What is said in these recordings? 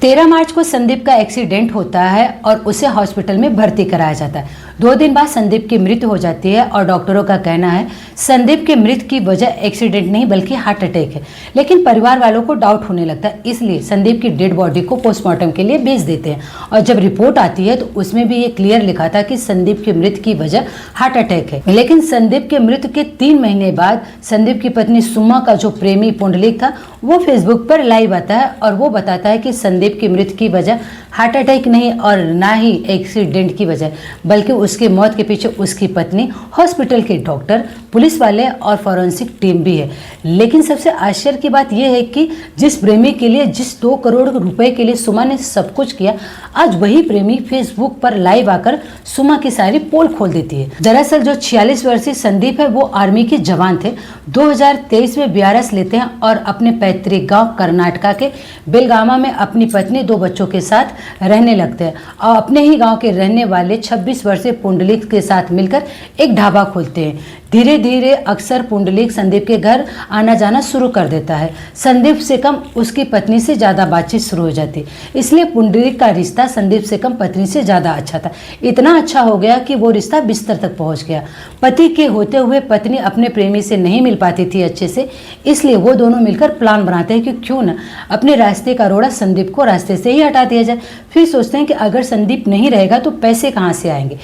13 मार्च को संदीप का एक्सीडेंट होता है और उसे हॉस्पिटल में भर्ती कराया जाता है। 2 दिन बाद संदीप की मृत्यु हो जाती है और डॉक्टरों का कहना है संदीप की मृत्यु की वजह एक्सीडेंट नहीं बल्कि हार्ट अटैक है। लेकिन परिवार वालों को डाउट होने लगता है, इसलिए संदीप की डेड बॉडी को पोस्टमार्टम के लिए भेज देते हैं। और जब रिपोर्ट आती है तो उसमें भी ये क्लियर लिखा था कि संदीप की मृत्यु की वजह हार्ट अटैक है। लेकिन संदीप के मृत्यु के 3 महीने बाद संदीप की पत्नी सुमा का जो प्रेमी पुंडलिक था वो फेसबुक पर लाइव आता है और वो बताता है कि संदीप की मृत्यु की वजह हार्ट अटैक नहीं और ना ही एक्सीडेंट की वजह, बल्कि उसकी मौत के पीछे उसकी पत्नी, हॉस्पिटल के डॉक्टर, पुलिस वाले और फॉरेंसिक टीम भी है। लेकिन सबसे आश्चर्य की बात यह है कि जिस प्रेमी के लिए जिस 2 करोड़ रुपए के लिए सुमा ने सब कुछ किया, आज वही प्रेमी फेसबुक पर लाइव आकर सुमा की सारी पोल खोल देती है। दरअसल जो 46 वर्षीय संदीप है वो आर्मी के जवान थे। 2023 में बीआरएस लेते हैं और अपने पैतृक गांव कर्नाटका के बेलगामा में अपनी पत्नी 2 बच्चों के साथ रहने लगते हैं और अपने ही गांव के रहने वाले 26 वर्षीय पुंडलिक के साथ मिलकर एक ढाबा खोलते हैं। धीरे धीरे अक्सर पुंडलिक संदीप के घर आना जाना शुरू कर देता है। संदीप से कम उसकी पत्नी से ज़्यादा बातचीत शुरू हो जाती, इसलिए पुंडलिक का रिश्ता संदीप से कम पत्नी से ज़्यादा अच्छा था। इतना अच्छा हो गया कि वो रिश्ता बिस्तर तक पहुंच गया। पति के होते हुए पत्नी अपने प्रेमी से नहीं मिल पाती थी अच्छे से, इसलिए वो दोनों मिलकर प्लान बनाते हैं कि क्यों ना अपने रास्ते का रोड़ा संदीप को रास्ते से ही हटा दिया जाए। फिर सोचते हैं कि अगर संदीप नहीं रहेगा तो पैसे कहाँ से आएंगे,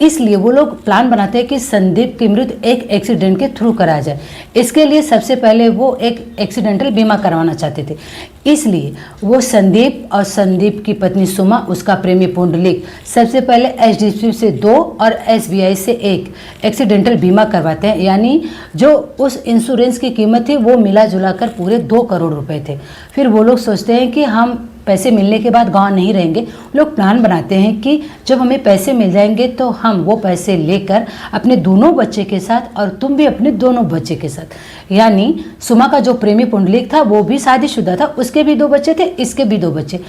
इसलिए वो लोग प्लान बनाते हैं कि संदीप की मृत्यु एक एक्सीडेंट के थ्रू कराया जाए। इसके लिए सबसे पहले वो एक एक्सीडेंटल बीमा करवाना चाहते थे, इसलिए वो संदीप और संदीप की पत्नी सुमा, उसका प्रेमी पुंडलिक सबसे पहले एचडीएफसी से 2 और एसबीआई से 1 एक्सीडेंटल बीमा करवाते हैं। यानी जो उस इंश्योरेंस की कीमत थी वो मिला जुला कर पूरे 2 करोड़ रुपए थे। फिर वो लोग सोचते हैं कि हम पैसे मिलने के बाद गांव नहीं रहेंगे। लोग प्लान बनाते हैं कि जब हमें पैसे मिल जाएंगे तो हम वो पैसे लेकर अपने दोनों बच्चे के साथ और तुम भी अपने दोनों बच्चे के साथ, यानी सुमा का जो प्रेमी पुंडलिक था वो भी शादीशुदा था, उसके भी 2 बच्चे थे, इसके भी 2 बच्चे,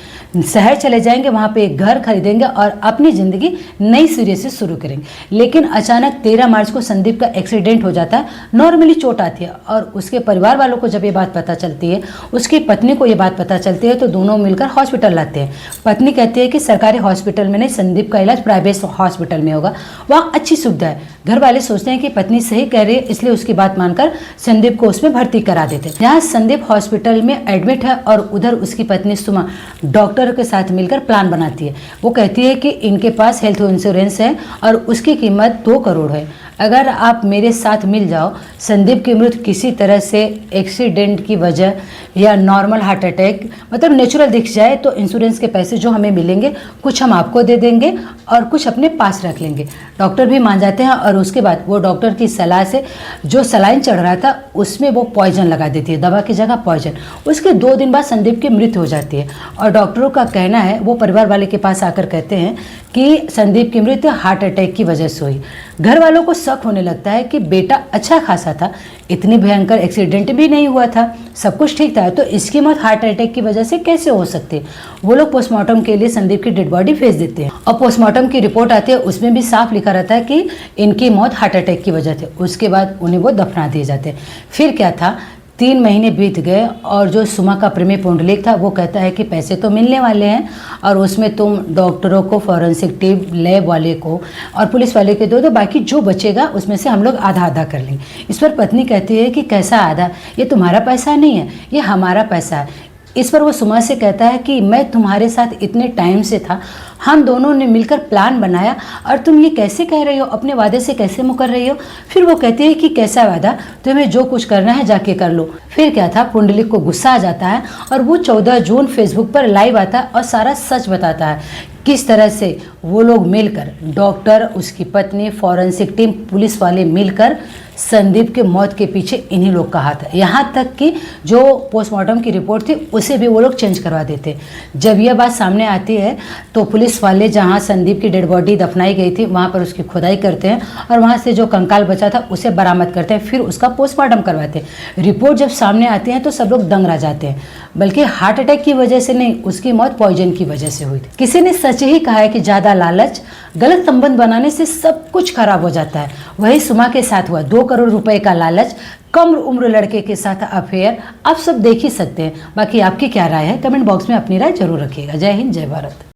शहर चले जाएंगे, वहाँ पे एक घर खरीदेंगे और अपनी ज़िंदगी नई सिरे से शुरू करेंगे। लेकिन अचानक 13 मार्च को संदीप का एक्सीडेंट हो जाता है। नॉर्मली चोट आती है और उसके परिवार वालों को जब ये बात पता चलती है, उसकी पत्नी को ये बात पता चलती है, तो दोनों मिलकर हॉस्पिटल लाते हैं। पत्नी कहती है कि सरकारी हॉस्पिटल में नहीं, संदीप का इलाज प्राइवेट हॉस्पिटल में होगा, वहाँ अच्छी सुविधा है। घर वाले सोचते हैं कि पत्नी सही कह रही है, इसलिए उसकी बात मानकर संदीप को उसमें भर्ती करा देते हैं। यहाँ संदीप हॉस्पिटल में एडमिट है और उधर उसकी पत्नी सुमा डॉक्टर के साथ मिलकर प्लान बनाती है। वो कहती है कि इनके पास हेल्थ इंश्योरेंस है और उसकी कीमत 2 करोड़ है। अगर आप मेरे साथ मिल जाओ, संदीप की मृत्यु किसी तरह से एक्सीडेंट की वजह या नॉर्मल हार्ट अटैक मतलब नेचुरल दिख जाए तो इंश्योरेंस के पैसे जो हमें मिलेंगे कुछ हम आपको दे देंगे और कुछ अपने पास रख लेंगे। डॉक्टर भी मान जाते हैं और उसके बाद वो डॉक्टर की सलाह से जो सलाइन चढ़ रहा था उसमें वो पॉइजन लगा देती है, दवा की जगह पॉइजन। उसके 2 दिन बाद संदीप की मृत्यु हो जाती है और डॉक्टरों का कहना है, वो परिवार वाले के पास आकर कहते हैं कि संदीप की मृत्यु हार्ट अटैक की वजह से हुई। घर वालों को शक होने लगता है कि बेटा अच्छा खासा था, इतनी भयंकर एक्सीडेंट भी नहीं हुआ था, सब कुछ ठीक था, तो इसकी मौत हार्ट अटैक की वजह से कैसे हो सकती है। वो लोग पोस्टमार्टम के लिए संदीप की डेड बॉडी भेज देते हैं और पोस्टमार्टम की रिपोर्ट आती है, उसमें भी साफ लिखा रहता है कि इनकी मौत हार्ट अटैक की वजह से। उसके बाद उन्हें वो दफना दिए जाते हैं। फिर क्या था, 3 महीने बीत गए और जो सुमा का प्रेमी पुंडलिक था वो कहता है कि पैसे तो मिलने वाले हैं और उसमें तुम डॉक्टरों को, फॉरेंसिक टीम, लैब वाले को और पुलिस वाले के दो, बाकी जो बचेगा उसमें से हम लोग आधा आधा कर लेंगे। इस पर पत्नी कहती है कि कैसा आधा, ये तुम्हारा पैसा नहीं है, ये हमारा पैसा है। इस पर वो सुमा से कहता है कि मैं तुम्हारे साथ इतने टाइम से था, हम दोनों ने मिलकर प्लान बनाया और तुम ये कैसे कह रही हो, अपने वादे से कैसे मुकर रही हो। फिर वो कहती है कि कैसा वादा, तुम्हें जो कुछ करना है जाके कर लो। फिर क्या था, पुंडलिक को गुस्सा आ जाता है और वो 14 जून फेसबुक पर लाइव आता है और सारा सच बताता है किस तरह से वो लोग मिलकर, डॉक्टर, उसकी पत्नी, फॉरेंसिक टीम, पुलिस वाले मिलकर संदीप के मौत के पीछे इन्हीं लोग का हाथ है। यहाँ तक कि जो पोस्टमार्टम की रिपोर्ट थी उसे भी वो लोग चेंज करवा देते। जब यह बात सामने आती है तो पुलिस वाले जहाँ संदीप की डेड बॉडी दफनाई गई थी वहाँ पर उसकी खुदाई करते हैं और वहाँ से जो कंकाल बचा था उसे बरामद करते हैं, फिर उसका पोस्टमार्टम करवाते हैं। रिपोर्ट जब सामने आती है तो सब लोग दंग रह जाते हैं, बल्कि हार्ट अटैक की वजह से नहीं, उसकी मौत पॉइजन की वजह से हुई थी। किसी ने सच ही कहा है कि ज़्यादा का लालच, गलत संबंध बनाने से सब कुछ खराब हो जाता है। वही सुमा के साथ हुआ, 2 करोड़ रुपए का लालच, कम उम्र लड़के के साथ अफेयर, आप सब देख ही सकते हैं। बाकी आपकी क्या राय है, कमेंट बॉक्स में अपनी राय जरूर रखिएगा। जय हिंद, जय भारत।